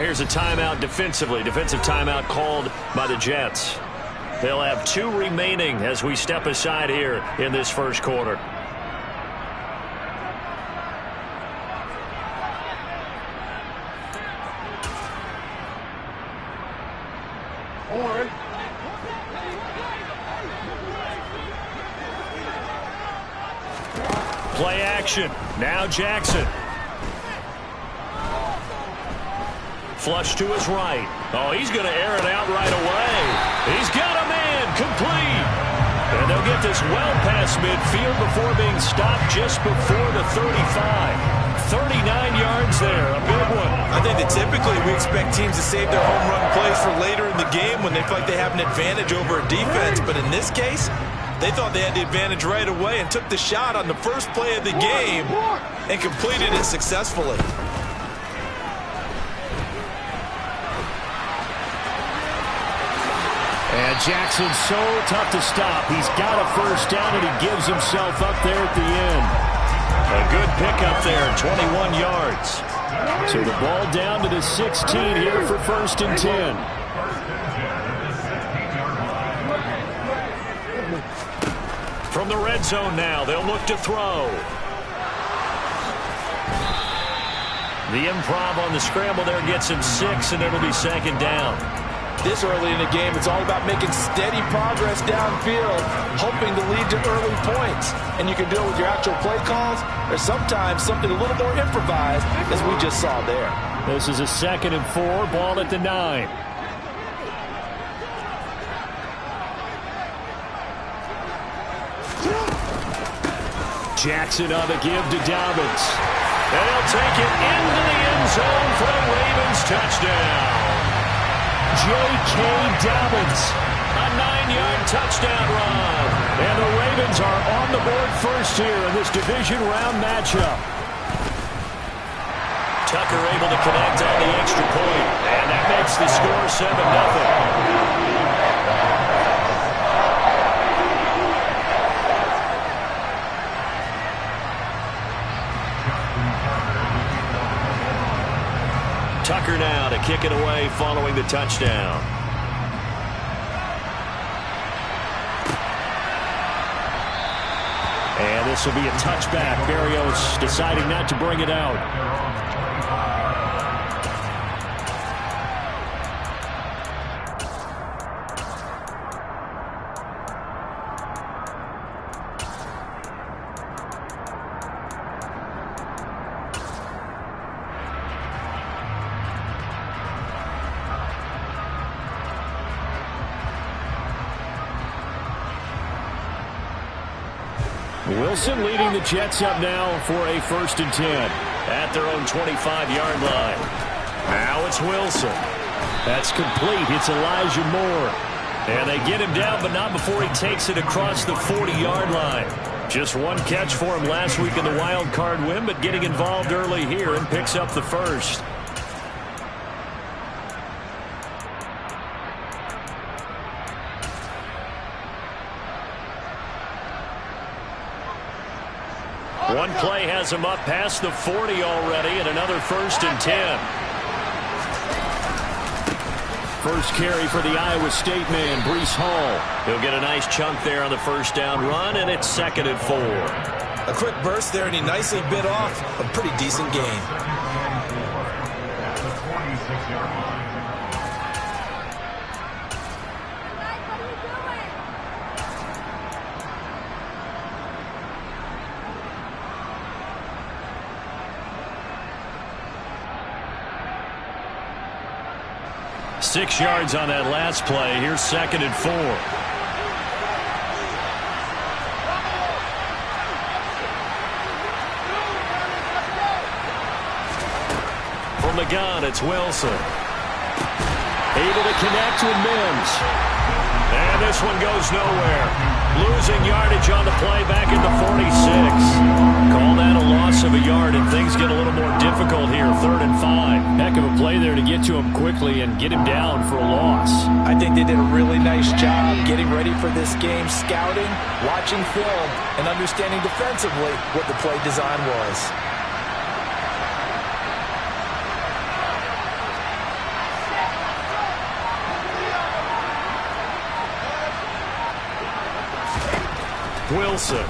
Here's a timeout defensively. Defensive timeout called by the Jets. They'll have 2 remaining as we step aside here in this first quarter. Play action. Now Jackson. Flush to his right. Oh, he's going to air it out right away. He's got a man complete. And they'll get this well past midfield before being stopped just before the 35. 39 yards there, a big one. I think that typically we expect teams to save their home run plays for later in the game when they feel like they have an advantage over a defense. But in this case, they thought they had the advantage right away and took the shot on the first play of the game and completed it successfully. And Jackson's so tough to stop. He's got a first down, and he gives himself up there at the end. A good pickup there, 21 yards. So the ball down to the 16 here for 1st and 10. From the red zone now, they'll look to throw. The improv on the scramble there gets him 6, and it'll be 2nd down. This early in the game, it's all about making steady progress downfield, hoping to lead to early points. And you can do it with your actual play calls, or sometimes something a little more improvised, as we just saw there. This is a 2nd and 4, ball at the 9. Jackson on the give to Dobbins. And he'll take it into the end zone for the Ravens touchdown. J.K. Dobbins, a 9-yard touchdown run. And the Ravens are on the board first here in this division round matchup. Tucker able to connect on the extra point. And that makes the score 7-0. Tucker now to kick it away following the touchdown. And this will be a touchback. Barrios deciding not to bring it out. Wilson leading the Jets up now for a 1st and 10 at their own 25-yard line. Now it's Wilson. That's complete. It's Elijah Moore. And they get him down, but not before he takes it across the 40-yard line. Just one catch for him last week in the wild card win, but getting involved early here and picks up the first. One play has him up past the 40 already, and another 1st and 10. First carry for the Iowa State man, Breece Hall. He'll get a nice chunk there on the first down run, and it's 2nd and 4. A quick burst there, and he nicely bit off a pretty decent gain. Six yards on that last play. Here's 2nd and 4. From the gun, it's Wilson. Able to connect with Mims. And this one goes nowhere. Losing yardage on the play back at the 46. Call that a loss of a yard, and things get a little more difficult here. 3rd and 5. Heck of a play there to get to him quickly and get him down for a loss. I think they did a really nice job getting ready for this game, scouting, watching film, and understanding defensively what the play design was. Wilson.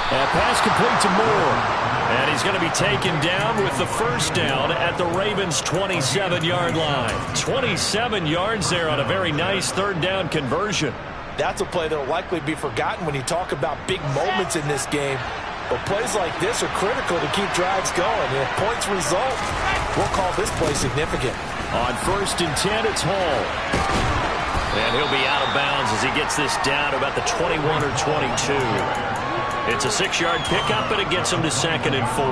And pass complete to Moore. And he's going to be taken down with the first down at the Ravens' 27-yard line. 27 yards there on a very nice third down conversion. That's a play that will likely be forgotten when you talk about big moments in this game. But plays like this are critical to keep drives going. If points result, we'll call this play significant. On 1st and 10, it's Hall. And he'll be out of bounds as he gets this down to about the 21 or 22. It's a 6-yard pickup, and it gets him to 2nd and 4.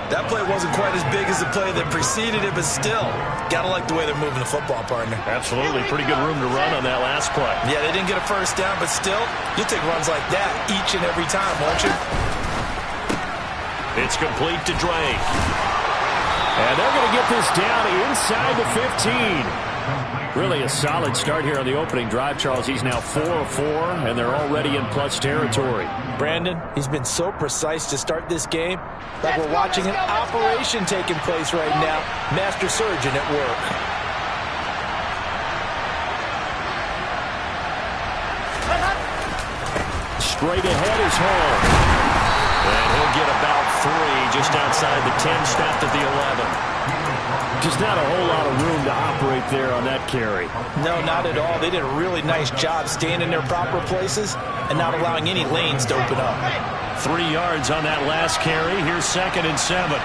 That play wasn't quite as big as the play that preceded it, but still, got to like the way they're moving the football, partner. Absolutely. Pretty good room to run on that last play. Yeah, they didn't get a first down, but still, you'll take runs like that each and every time, won't you? It's complete to Drake. And they're going to get this down inside the 15. Really a solid start here on the opening drive, Charles. He's now 4 of 4, and they're already in plus territory. Brandon, he's been so precise to start this game, like we're watching an operation taking place right now. Master surgeon at work. Straight ahead is Hall. And he'll get about 3 just outside the 10, stopped at the 11. Just not a whole lot of room to operate there on that carry. No, not at all. They did a really nice job staying in their proper places and not allowing any lanes to open up. 3 yards on that last carry. Here's 2nd and 7.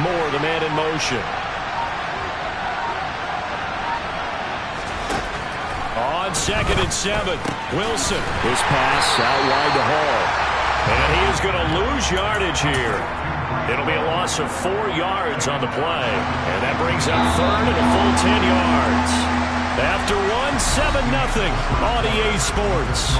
Moore, the man in motion. On 2nd and 7, Wilson. His pass out wide to Hall. And he is going to lose yardage here. It'll be a loss of 4 yards on the play. And that brings up 3rd and a full 10 yards. After 7-0 on EA Sports.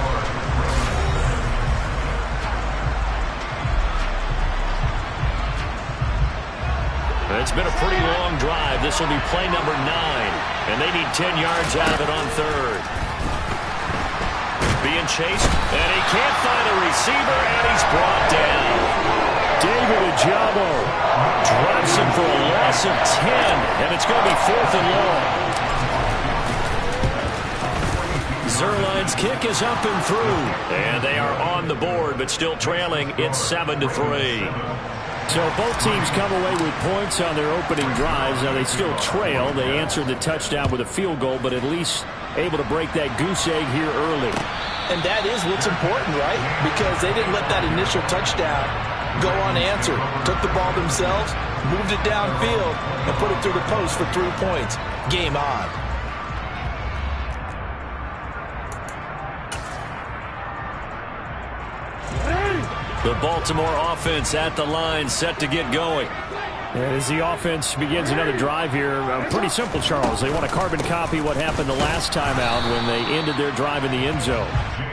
It's been a pretty long drive. This will be play number 9. And they need 10 yards out of it on 3rd. Being chased, and he can't find a receiver, and he's brought down. David Ojabo drops him for a loss of 10, and it's going to be 4th and long. Zerline's kick is up and through, and they are on the board, but still trailing. It's 7-3. So both teams come away with points on their opening drives. Now they still trail. They answered the touchdown with a field goal, but at least able to break that goose egg here early. And that is what's important, right? Because they didn't let that initial touchdown go unanswered. Took the ball themselves, moved it downfield, and put it through the post for 3 points. Game on. The Baltimore offense at the line, set to get going. As the offense begins another drive here, pretty simple, Charles. They want to carbon copy what happened the last time out when they ended their drive in the end zone.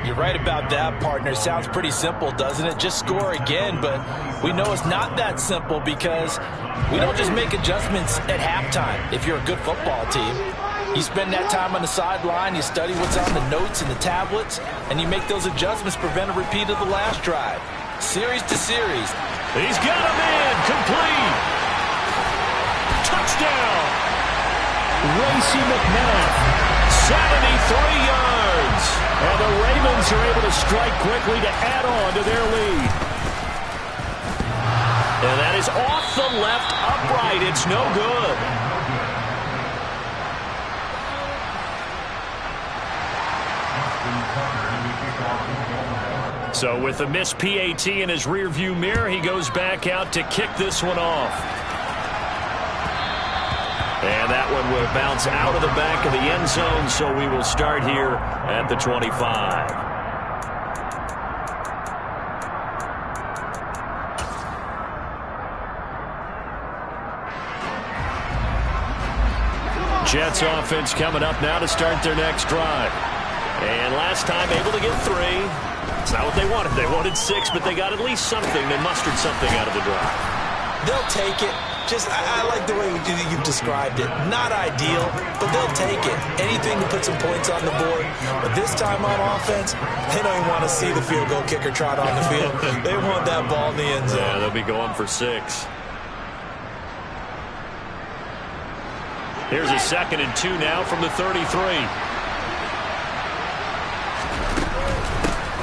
You're right about that, partner. Sounds pretty simple, doesn't it? Just score again, but we know it's not that simple because we don't just make adjustments at halftime if you're a good football team. You spend that time on the sideline, you study what's on the notes and the tablets, and you make those adjustments to prevent a repeat of the last drive. Series to series. He's got a man complete. Touchdown. Racey McMath, 73 yards. And the Ravens are able to strike quickly to add on to their lead. And that is off the left upright. It's no good. So with the missed PAT in his rearview mirror, he goes back out to kick this one off. And that one will bounce out of the back of the end zone, so we will start here at the 25. Jets offense coming up now to start their next drive. And last time able to get 3. It's not what they wanted. They wanted 6, but they got at least something. They mustered something out of the drive. They'll take it. I like the way you've described it. Not ideal, but they'll take it. Anything to put some points on the board. But this time on offense, they don't even want to see the field goal kicker trot on the field. They want that ball in the end zone. Yeah, they'll be going for 6. Here's a 2nd and 2 now from the 33.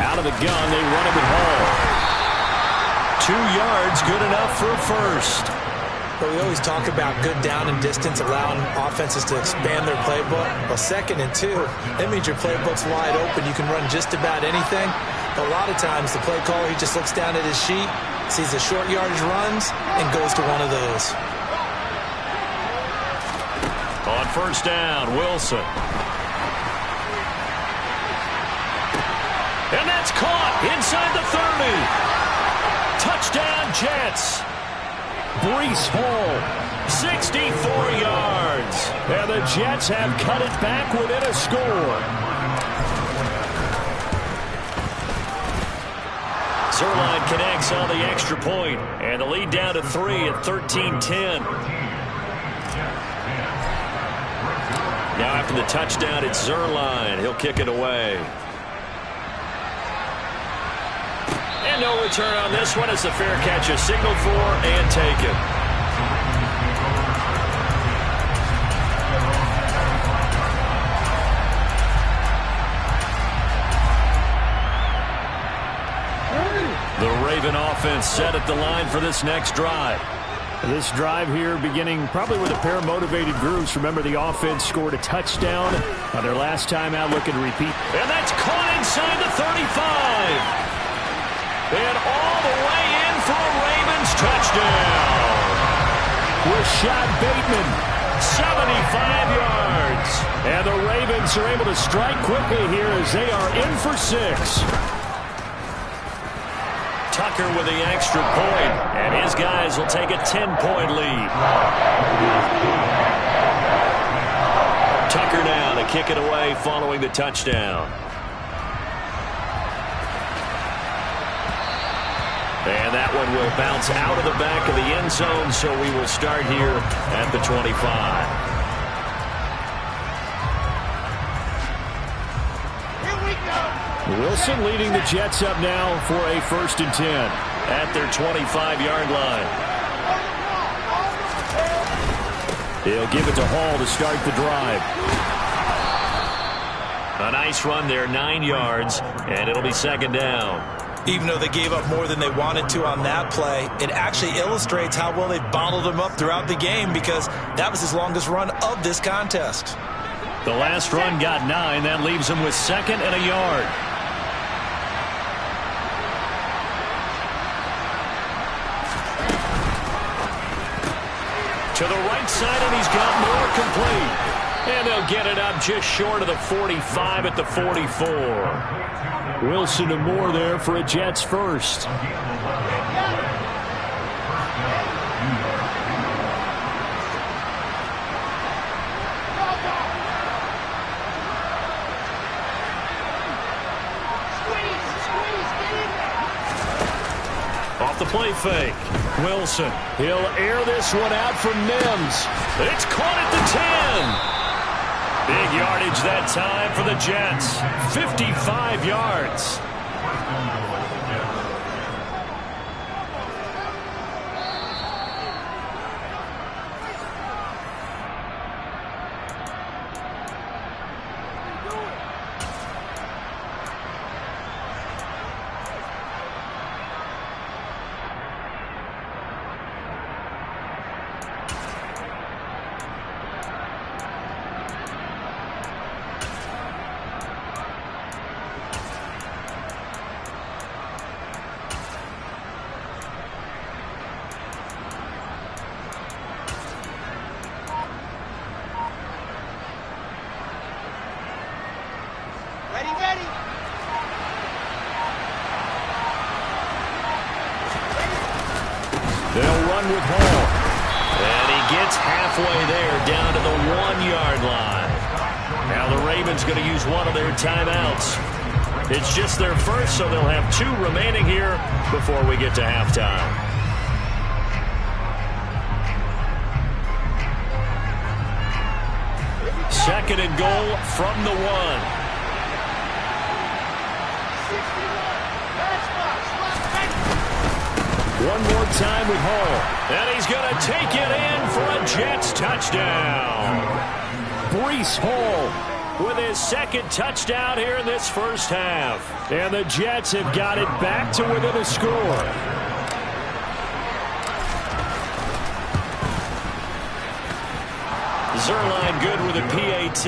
Out of the gun, they run it with Hall. 2 yards, good enough for a first. But we always talk about good down and distance, allowing offenses to expand their playbook. Well, 2nd and 2, that means your playbook's wide open. You can run just about anything. A lot of times, the play caller, he just looks down at his sheet, sees the short yardage runs, and goes to one of those. On first down, Wilson. And that's caught inside the 30. Touchdown, Jets. Breece Hall, 64 yards. And the Jets have cut it back within a score. Zerline connects on the extra point, and the lead down to 3 at 13-10. Now after the touchdown, it's Zerline. He'll kick it away. And no return on this one as the fair catch is signaled for and taken. The Raven offense set at the line for this next drive. This drive here beginning probably with a pair of motivated groups. Remember, the offense scored a touchdown on their last time out. Looking to repeat. And that's caught inside the 35. And all the way in for a Ravens touchdown. Rashad Bateman, 75 yards. And the Ravens are able to strike quickly here as they are in for 6. Tucker with the extra point, and his guys will take a 10-point lead. Tucker now to kick it away following the touchdown. And that one will bounce out of the back of the end zone, so we will start here at the 25. Wilson leading the Jets up now for a 1st and 10 at their 25-yard line. He'll give it to Hall to start the drive. A nice run there, 9 yards, and it'll be 2nd down. Even though they gave up more than they wanted to on that play, it actually illustrates how well they bottled them up throughout the game, because that was his longest run of this contest. The last run got 9. That leaves him with 2nd and a yard. To the right side, and he's got more complete. And they'll get it up just short of the 45 at the 44. Wilson and Moore there for a Jets first. Off the play fake. Wilson. He'll air this one out from Mims. It's caught at the 10. Big yardage that time for the Jets. 55 yards. They'll run with Hall. And he gets halfway there, down to the 1-yard line. Now the Ravens going to use one of their timeouts. It's just their first, so they'll have 2 remaining here before we get to halftime. Second and goal from the 1. One more time with Hall. And he's going to take it in for a Jets touchdown. Breece Hall with his second touchdown here in this first half. And the Jets have got it back to within a score. Zerline good with a PAT.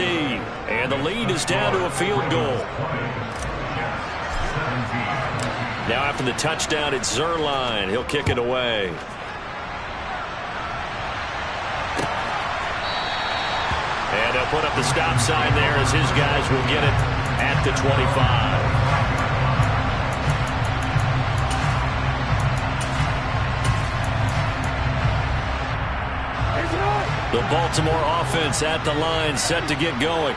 And the lead is down to a field goal. Now after the touchdown, it's Zerline. He'll kick it away. And they'll put up the stop sign there as his guys will get it at the 25. The Baltimore offense at the line, set to get going.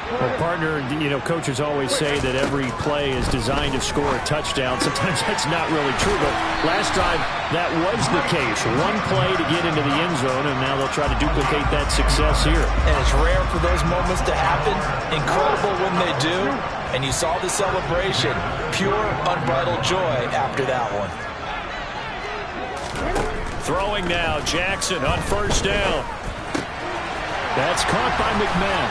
Well, partner, coaches always say that every play is designed to score a touchdown. Sometimes that's not really true, but last drive, that was the case. One play to get into the end zone, and now they'll try to duplicate that success here. And it's rare for those moments to happen. Incredible when they do. And you saw the celebration. Pure, unbridled joy after that one. Throwing now, Jackson on first down. That's caught by McMahon.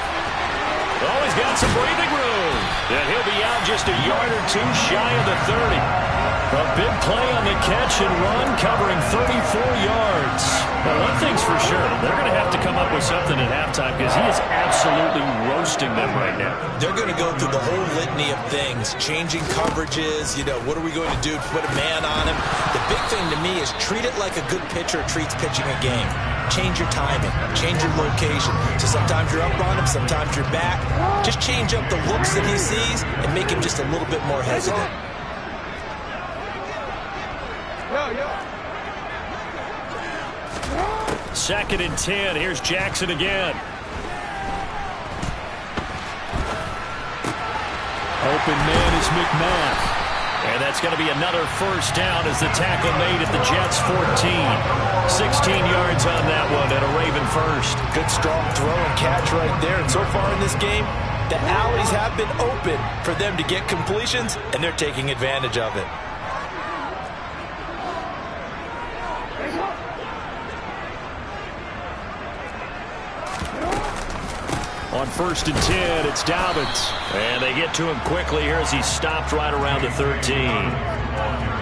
Oh, he's got some breathing room. And he'll be out just a yard or two shy of the 30. A big play on the catch and run, covering 34 yards. Well, one thing's for sure, they're going to have to come up with something at halftime because he is absolutely roasting them right now. They're going to go through the whole litany of things, changing coverages, what are we going to do to put a man on him? The big thing to me is treat it like a good pitcher treats pitching a game. Change your timing, change your location. So sometimes you're up on him, sometimes you're back. Just change up the looks that he sees and make him just a little bit more hesitant. Second and 10. Here's Jackson again. Open man is McMahon. And that's going to be another first down as the tackle made at the Jets' 14. 16 yards on that one and a Raven first. Good strong throw and catch right there. And so far in this game, the alleys have been open for them to get completions, and they're taking advantage of it. On first and 10, it's Dobbins. And they get to him quickly here as he stopped right around the 13.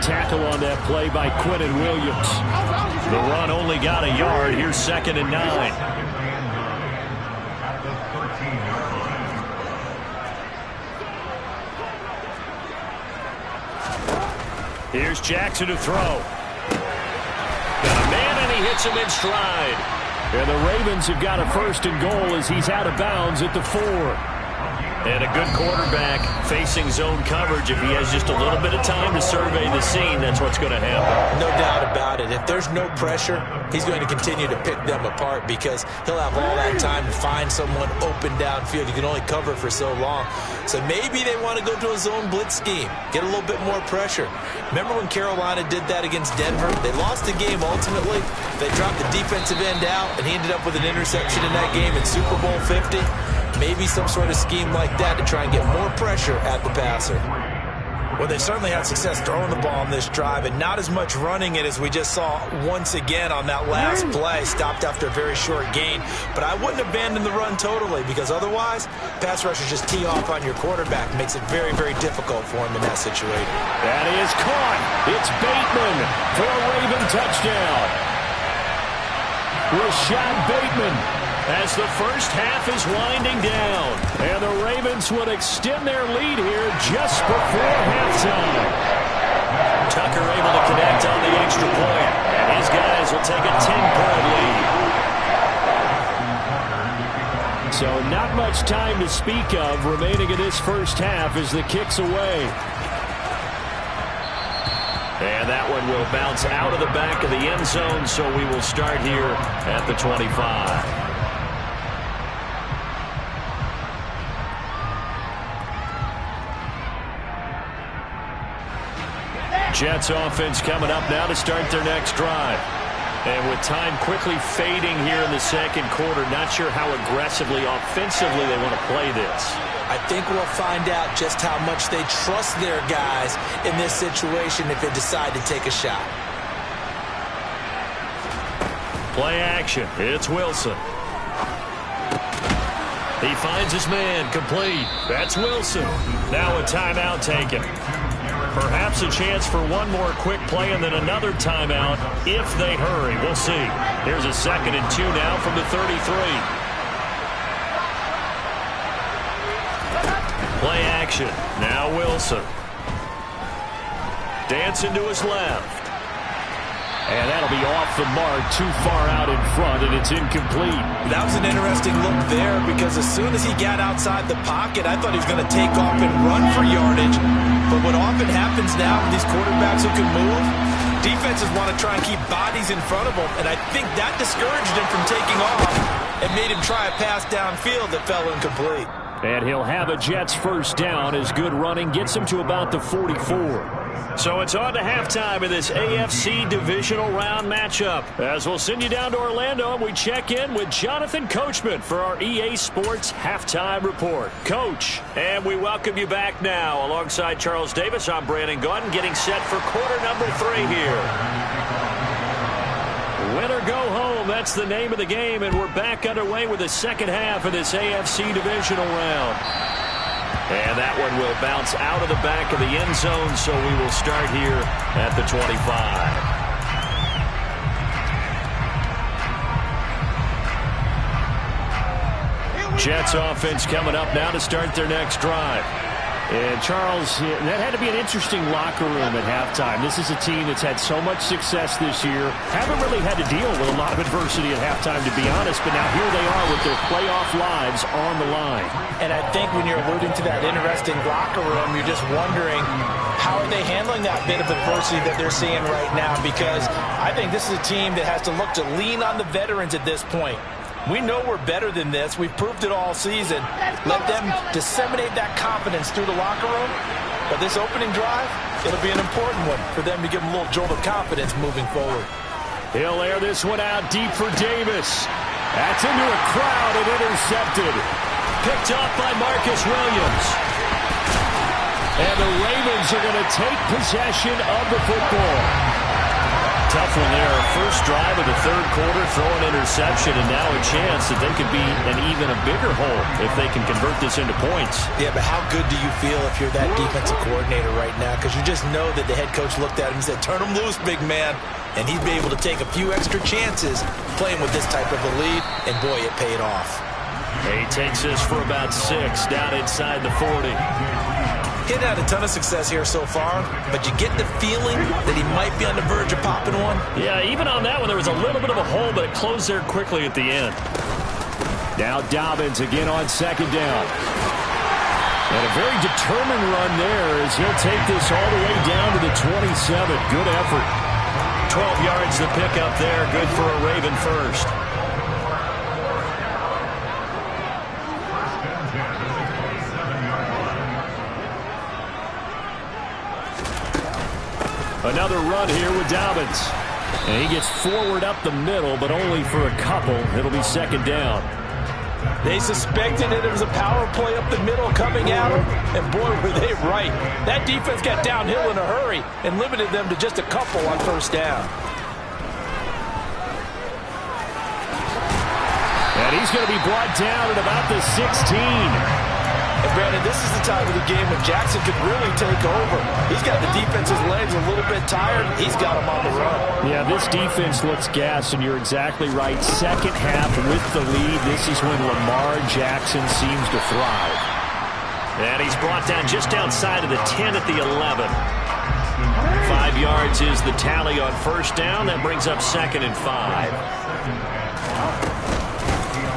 Tackle on that play by Quentin Williams. The run only got a yard. Here's second and 9. Here's Jackson to throw. Got a man and he hits him in stride. And the Ravens have got a first and goal as he's out of bounds at the 4. And a good quarterback facing zone coverage. If he has just a little bit of time to survey the scene, that's what's going to happen. No doubt about it. If there's no pressure, he's going to continue to pick them apart because he'll have all that time to find someone open downfield. You can only cover for so long. So maybe they want to go to a zone blitz scheme, get a little bit more pressure. Remember when Carolina did that against Denver? They lost the game ultimately. They dropped the defensive end out, and he ended up with an interception in that game in Super Bowl 50. Maybe some sort of scheme like that to try and get more pressure at the passer. Well, they certainly had success throwing the ball on this drive and not as much running it as we just saw once again on that last play. Stopped after a very short gain. But I wouldn't abandon the run totally because otherwise, pass rushers just tee off on your quarterback. Makes it very, very difficult for him in that situation. That is caught. It's Bateman for a Raven touchdown. Rashad Bateman as the first half is winding down. And the Ravens would extend their lead here just before halftime. Tucker able to connect on the extra point. And his guys will take a 10-point lead. So not much time to speak of remaining in this first half as the kick's away. And that one will bounce out of the back of the end zone, so we will start here at the 25. Jets offense coming up now to start their next drive. And with time quickly fading here in the second quarter, not sure how aggressively, offensively they want to play this. I think we'll find out just how much they trust their guys in this situation if they decide to take a shot. Play action. It's Wilson. He finds his man, complete. That's Wilson. Now a timeout taken. Perhaps a chance for one more quick play and then another timeout if they hurry. We'll see. Here's a 2nd and 2 now from the 33. Play action. Now Wilson. Dancing to his left. And that'll be off the mark, too far out in front, and it's incomplete. That was an interesting look there because as soon as he got outside the pocket, I thought he was going to take off and run for yardage. But what often happens now with these quarterbacks who can move, defenses want to try and keep bodies in front of them, and I think that discouraged him from taking off and made him try a pass downfield that fell incomplete. And he'll have a Jets first down as good running gets him to about the 44. So it's on to halftime in this AFC divisional round matchup. As we'll send you down to Orlando, and we check in with Jonathan Coachman for our EA Sports Halftime Report. Coach, and we welcome you back now. Alongside Charles Davis, I'm Brandon Gaudin, getting set for quarter number 3 here. Win or go home, that's the name of the game, and we're back underway with the second half of this AFC divisional round. And that one will bounce out of the back of the end zone, so we will start here at the 25. Jets offense coming up now to start their next drive. And Charles, that had to be an interesting locker room at halftime. This is a team that's had so much success this year. Haven't really had to deal with a lot of adversity at halftime, to be honest. But now here they are with their playoff lives on the line. And I think when you're alluding to that interesting locker room, you're just wondering how are they handling that bit of adversity that they're seeing right now? Because I think this is a team that has to look to lean on the veterans at this point. We know we're better than this. We've proved it all season. Let them disseminate that confidence through the locker room. But this opening drive, it'll be an important one for them to give them a little jolt of confidence moving forward. He'll air this one out deep for Davis. That's into a crowd and intercepted. Picked off by Marcus Williams. And the Ravens are going to take possession of the football. Tough one there. First drive of the third quarter, throw an interception, and now a chance that they could be an even a bigger hole if they can convert this into points. Yeah, but how good do you feel if you're that defensive coordinator right now? Because you just know that the head coach looked at him and said, turn him loose, big man. And he'd be able to take a few extra chances playing with this type of a lead, and boy, it paid off. He takes this for about 6 down inside the 40. He'd had a ton of success here so far, but you get the feeling that he might be on the verge of popping one. Yeah, even on that one, there was a little bit of a hole, but it closed there quickly at the end. Now Dobbins again on second down. And a very determined run there as he'll take this all the way down to the 27. Good effort. 12 yards to pick up there. Good for a Raven first. Another run here with Dobbins. And he gets forward up the middle, but only for a couple. It'll be second down. They suspected it was a power play up the middle coming at them, and boy, were they right. That defense got downhill in a hurry and limited them to just a couple on first down. And he's going to be brought down at about the 16. And Brandon, this is the time of the game when Jackson could really take over. He's got the defense's legs a little bit tired. He's got them on the run. Yeah, this defense looks gassed, and you're exactly right. Second half with the lead, this is when Lamar Jackson seems to thrive. And he's brought down just outside of the 10 at the 11. 5 yards is the tally on first down. That brings up second and 5.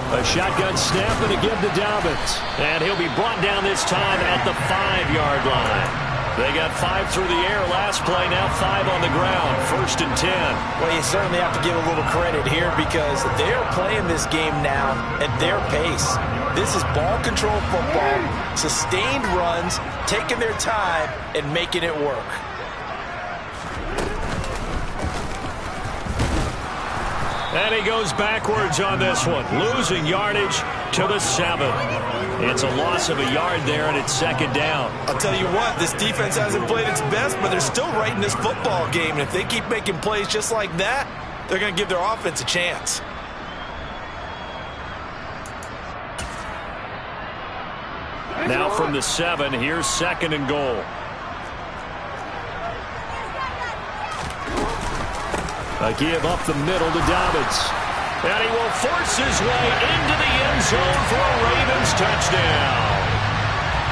A shotgun snap and again to Dobbins. And he'll be brought down this time at the 5-yard line. They got 5 through the air last play, now 5 on the ground. First and 10. Well, you certainly have to give a little credit here because they're playing this game now at their pace. This is ball control football, sustained runs, taking their time and making it work. And he goes backwards on this one, losing yardage to the 7. It's a loss of a yard there, and it's second down. I'll tell you what, this defense hasn't played its best, but they're still right in this football game. And if they keep making plays just like that, they're going to give their offense a chance. Now from the 7, here's second and goal. A give up the middle to Dobbins. And he will force his way into the end zone for a Ravens touchdown.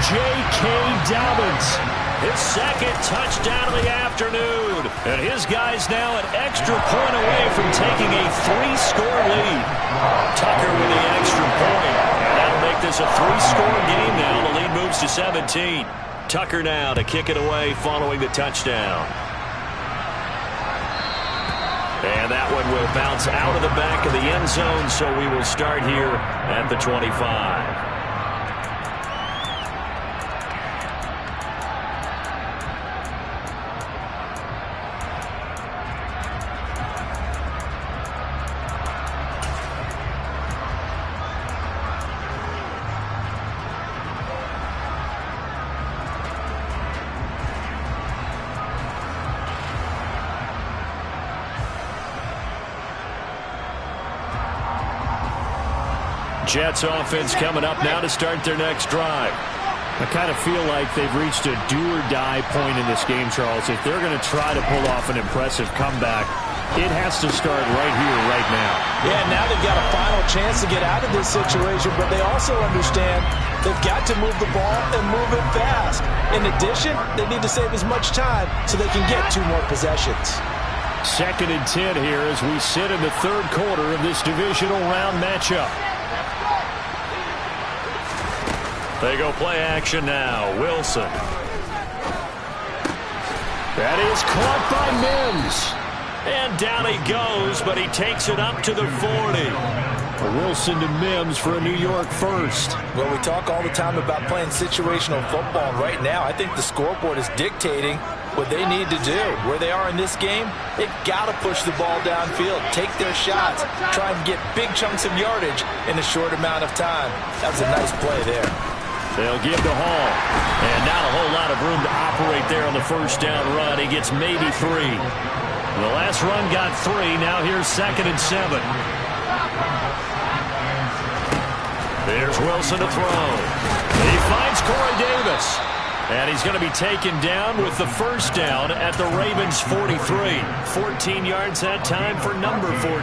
J.K. Dobbins, his second touchdown of the afternoon. And his guys now an extra point away from taking a 3-score lead. Tucker with the extra point. And that'll make this a 3-score game now. The lead moves to 17. Tucker now to kick it away following the touchdown. And that one will bounce out of the back of the end zone, so we will start here at the 25. Jets offense coming up now to start their next drive. I kind of feel like they've reached a do-or-die point in this game, Charles. If they're going to try to pull off an impressive comeback, it has to start right here, right now. Yeah, now they've got a final chance to get out of this situation, but they also understand they've got to move the ball and move it fast. In addition, they need to save as much time so they can get 2 more possessions. Second and 10 here as we sit in the third quarter of this divisional round matchup. They go play action now. Wilson. That is caught by Mims. And down he goes, but he takes it up to the 40. Wilson to Mims for a New York first. Well, we talk all the time about playing situational football. Right now, I think the scoreboard is dictating what they need to do. Where they are in this game, they've got to push the ball downfield, take their shots, try and get big chunks of yardage in a short amount of time. That was a nice play there. They'll give to Hall. And not a whole lot of room to operate there on the first down run. He gets maybe 3. The last run got 3. Now here's second and 7. There's Wilson to throw. He finds Corey Davis. And he's going to be taken down with the first down at the Ravens' 43. 14 yards that time for number 14.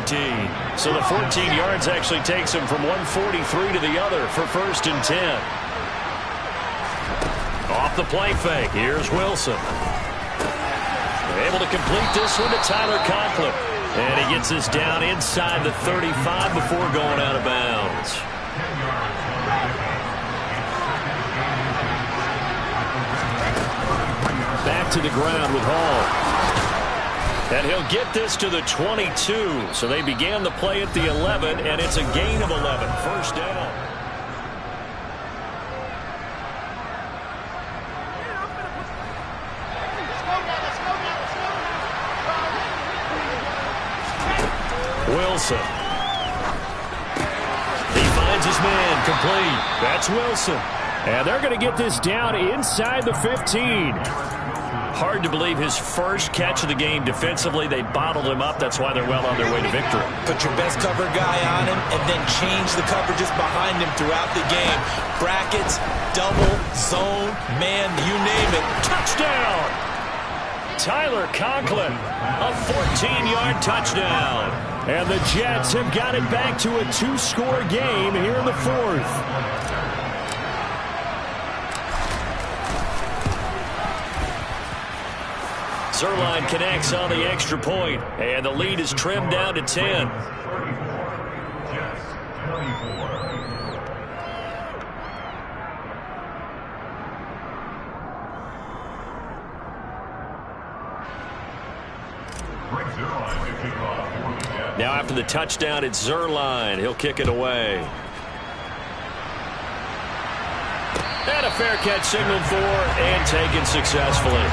So the 14 yards actually takes him from 143 to the other for first and 10. Off the play fake. Here's Wilson. Able to complete this one to Tyler Conklin. And he gets us down inside the 35 before going out of bounds. Back to the ground with Hall. And he'll get this to the 22. So they began the play at the 11, and it's a gain of 11. First down. Wilson. He finds his man complete. That's Wilson. And they're going to get this down inside the 15. Hard to believe his first catch of the game defensively. They bottled him up. That's why they're well on their way to victory. Put your best cover guy on him and then change the coverages behind him throughout the game. Brackets, double, zone, man, you name it. Touchdown! Tyler Conklin, a 14-yard touchdown. And the Jets have got it back to a 2-score game here in the fourth. Zerline connects on the extra point, and the lead is trimmed down to 10. Now after the touchdown, it's Zerline. He'll kick it away. And a fair catch signaled for and taken successfully.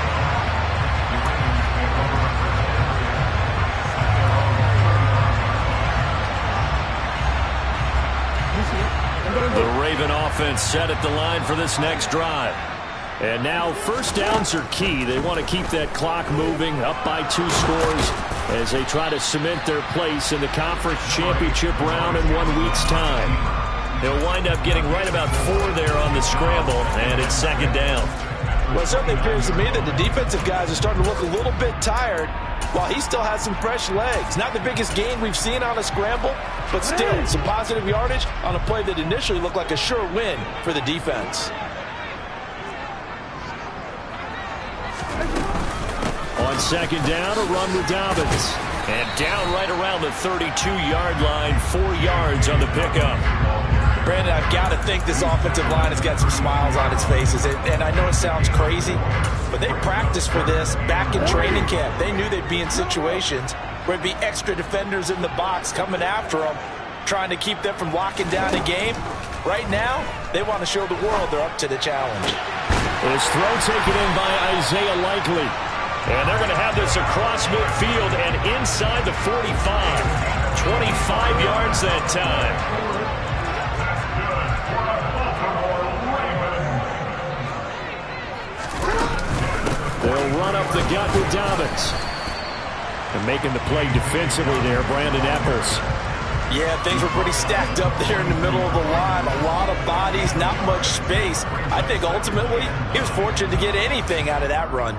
The Raven offense set at the line for this next drive. And now first downs are key. They want to keep that clock moving, up by 2 scores as they try to cement their place in the conference championship round in 1 week's time. They'll wind up getting right about 4 there on the scramble, and it's second down. Well, it certainly appears to me that the defensive guys are starting to look a little bit tired while he still has some fresh legs. Not the biggest gain we've seen on a scramble, but still some positive yardage on a play that initially looked like a sure win for the defense. On second down, a run with Dobbins. And down right around the 32-yard line, 4 yards on the pickup. Brandon, I've got to think this offensive line has got some smiles on its faces. And I know it sounds crazy, but they practiced for this back in training camp. They knew they'd be in situations where there'd be extra defenders in the box coming after them, trying to keep them from locking down a game. Right now, they want to show the world they're up to the challenge. This throw taken in by Isaiah Likely. And they're going to have this across midfield and inside the 45. 25 yards that time. They'll run up the gut with Dobbins. And making the play defensively there, Brandon Eccles. Yeah, things were pretty stacked up there in the middle of the line. A lot of bodies, not much space. I think ultimately he was fortunate to get anything out of that run.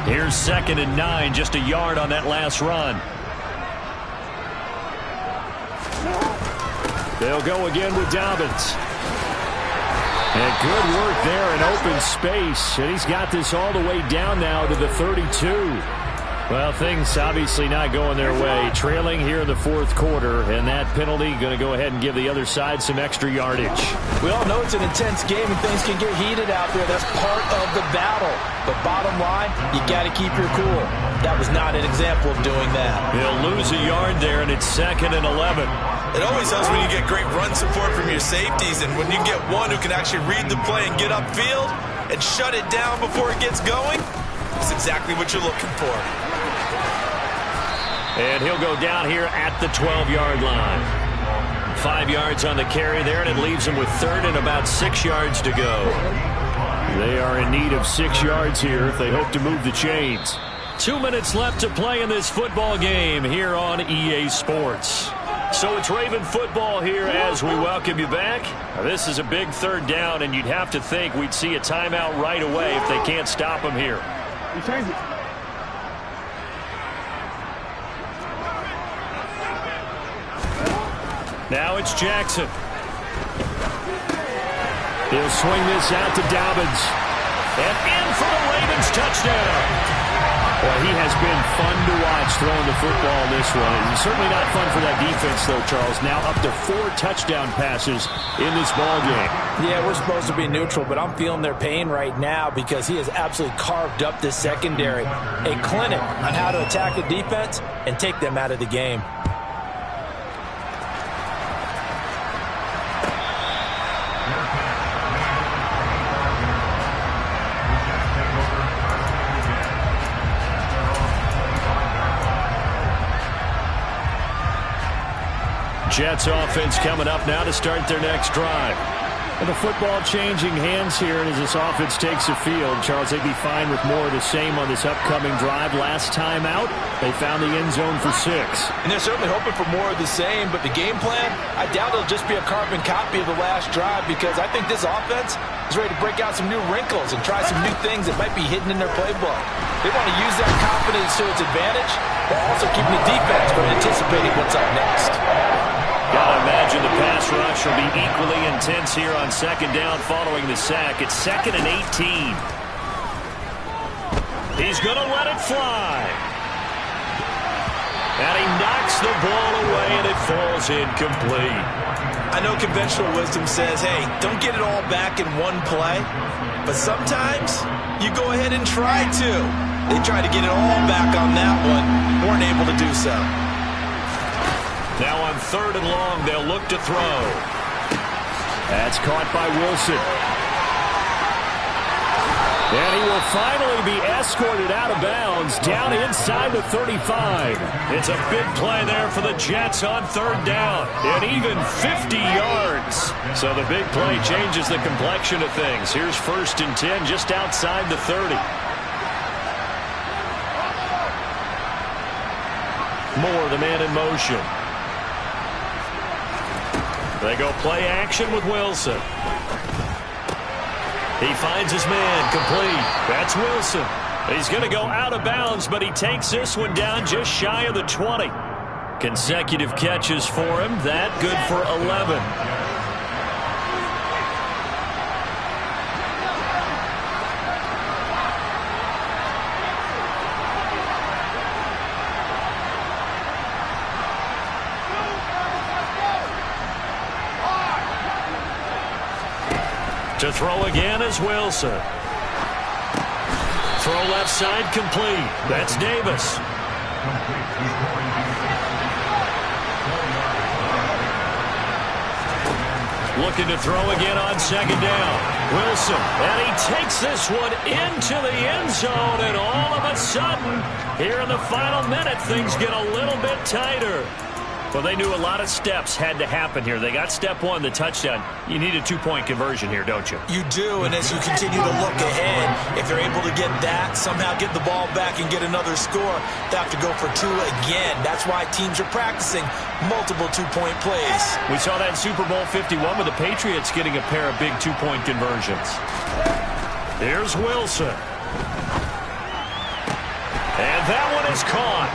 Here's 2nd and 9, just a yard on that last run. They'll go again with Dobbins. And good work there in open space. And he's got this all the way down now to the 32. Well, things obviously not going their way. Trailing here in the 4th quarter, and that penalty going to go ahead and give the other side some extra yardage. We all know it's an intense game and things can get heated out there. That's part of the battle. But bottom line, you got to keep your cool. That was not an example of doing that. He'll lose a yard there, and it's 2nd and 11. It always helps when you get great run support from your safeties, and when you get one who can actually read the play and get upfield and shut it down before it gets going, it's exactly what you're looking for. And he'll go down here at the 12-yard line. 5 yards on the carry there, and it leaves him with 3rd and about 6 yards to go. They are in need of 6 yards here if they hope to move the chains. 2 minutes left to play in this football game here on EA Sports. So it's Raven football here as we welcome you back. Now, this is a big 3rd down, and you'd have to think we'd see a timeout right away if they can't stop him here. You change it. Now it's Jackson. He'll swing this out to Dobbins. And in for the Ravens touchdown. Well, he has been fun to watch throwing the football in this one. It's certainly not fun for that defense, though, Charles. Now up to 4 touchdown passes in this ball game. Yeah, we're supposed to be neutral, but I'm feeling their pain right now because he has absolutely carved up this secondary. A clinic on how to attack a defense and take them out of the game. Jets offense coming up now to start their next drive. And the football changing hands here as this offense takes the field. Charles, they'd be fine with more of the same on this upcoming drive. Last time out, they found the end zone for 6. And they're certainly hoping for more of the same, but the game plan, I doubt it'll just be a carbon copy of the last drive because I think this offense is ready to break out some new wrinkles and try some new things that might be hidden in their playbook. They want to use that confidence to its advantage while also keeping the defense from anticipating what's up next. Gotta imagine the pass rush will be equally intense here on 2nd down following the sack. It's 2nd and 18. He's gonna let it fly. And he knocks the ball away, and it falls incomplete. I know conventional wisdom says, hey, don't get it all back in one play. But sometimes you go ahead and try to. They tried to get it all back on that one. Weren't able to do so. Now on 3rd and long, they'll look to throw. That's caught by Wilson. And he will finally be escorted out of bounds down inside the 35. It's a big play there for the Jets on third down. And even 50 yards. So the big play changes the complexion of things. Here's 1st and 10 just outside the 30. Moore, the man in motion. They go play action with Wilson. He finds his man, complete. That's Wilson. He's going to go out of bounds, but he takes this one down just shy of the 20. Consecutive catches for him. That good for 11. To throw again is Wilson. Throw left side complete. That's Davis. Looking to throw again on 2nd down. Wilson. And he takes this one into the end zone. And all of a sudden, here in the final minute, things get a little bit tighter. Well, they knew a lot of steps had to happen here. They got step one, the touchdown. You need a 2-point conversion here, don't you? You do, and as you continue to look ahead, if they're able to get that, somehow get the ball back and get another score, they have to go for 2 again. That's why teams are practicing multiple 2-point plays. We saw that in Super Bowl 51 with the Patriots getting a pair of big 2-point conversions. Here's Wilson. And that one is caught.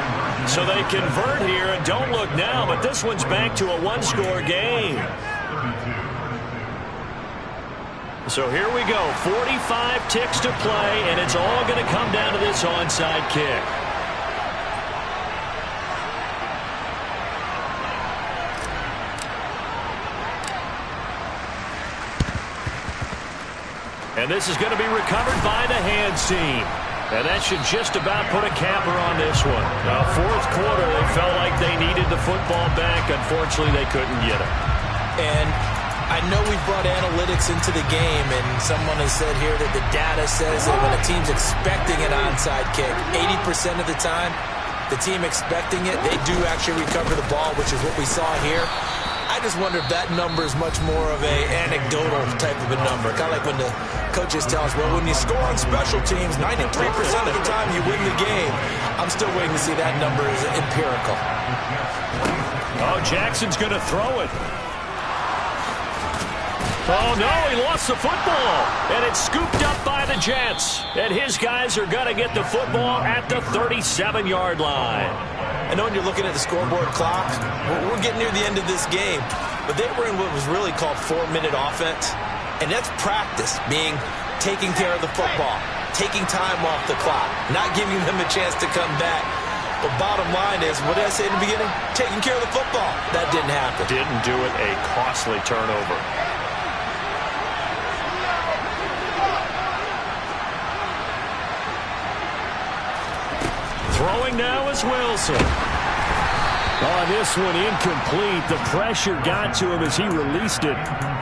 So they convert here, and don't look now, but this one's back to a 1-score game. So here we go, 45 ticks to play, and it's all going to come down to this onside kick. And this is going to be recovered by the hands team. And that should just about put a capper on this one. Now, 4th quarter, they felt like they needed the football back. Unfortunately, they couldn't get it. And I know we brought analytics into the game, and someone has said here that the data says that when a team's expecting an onside kick, 80% of the time, the team expecting it, they do actually recover the ball, which is what we saw here. I just wonder if that number is much more of a anecdotal type of a number. Kind of like when the coaches tell us, well, when you score on special teams, 93% of the time you win the game. I'm still waiting to see that number is empirical. Oh, Jackson's going to throw it. Oh, no, he lost the football. And it's scooped up by the Jets. And his guys are going to get the football at the 37-yard line. I know when you're looking at the scoreboard clock, we're getting near the end of this game, but they were in what was really called 4-minute offense, and that's practice, being taking care of the football, taking time off the clock, not giving them a chance to come back. But bottom line is, what did I say in the beginning? Taking care of the football. That didn't happen. Didn't do it, a costly turnover. Throwing now is Wilson. On this one, incomplete. The pressure got to him as he released it.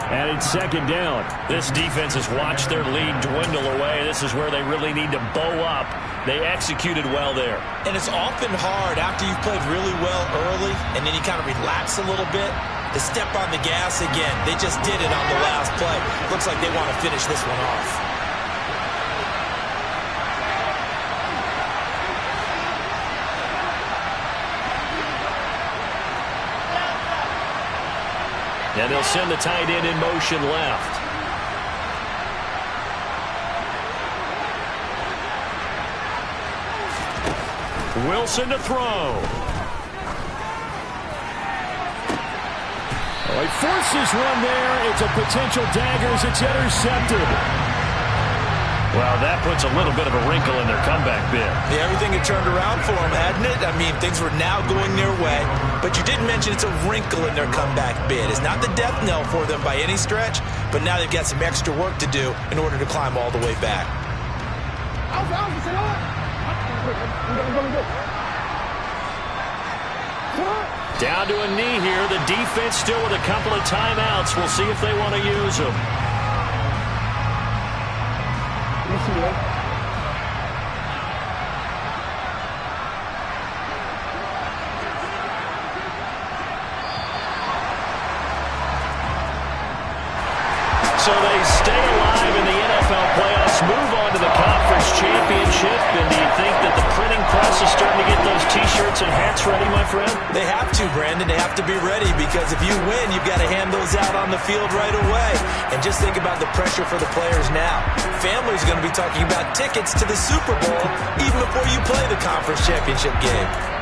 And it's 2nd down. This defense has watched their lead dwindle away. This is where they really need to bow up. They executed well there. And it's often hard after you've played really well early and then you kind of relax a little bit to step on the gas again. They just did it on the last play. Looks like they want to finish this one off. And they'll send the tight end in motion left. Wilson to throw. Oh, he forces one there. It's a potential dagger as it's intercepted. Well, that puts a little bit of a wrinkle in their comeback bid. Yeah, everything had turned around for them, hadn't it? I mean, things were now going their way. But you didn't mention it's a wrinkle in their comeback bid. It's not the death knell for them by any stretch, but now they've got some extra work to do in order to climb all the way back. Down to a knee here. The defense still with a couple of timeouts. We'll see if they want to use them. So they stay alive in the NFL playoffs, move on to the conference championship. And do you think that the printing press is starting to get those T-shirts and hats ready, my friend? They have to, Brandon. They have to be ready because if you win, you've got to hand those out on the field right away. And just think about the pressure for the players now. Families going to be talking about tickets to the Super Bowl even before you play the conference championship game.